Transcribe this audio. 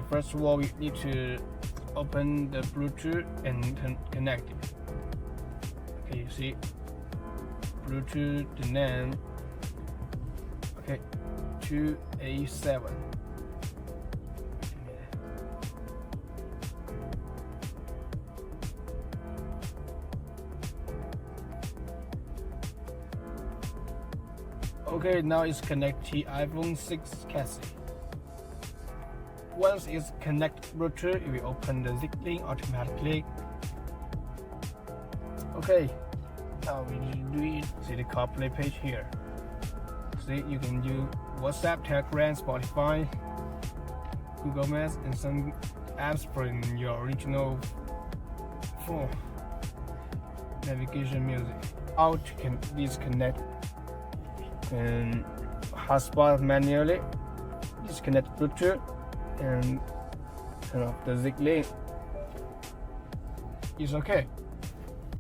first of all we need to open the Bluetooth and connect it. Okay, you see Bluetooth, the name, okay, 2A7. Okay, now it's connected to iPhone 6 chassis. Once it's connected Bluetooth, it will open the Zlink automatically. Okay, now we need to do it. See the CarPlay page here. See, you can use WhatsApp, Telegram, Spotify, Google Maps, and some apps from your original phone. Navigation music. How to disconnect and hotspot manually. Disconnect Bluetooth and turn off the Zlink. It's okay.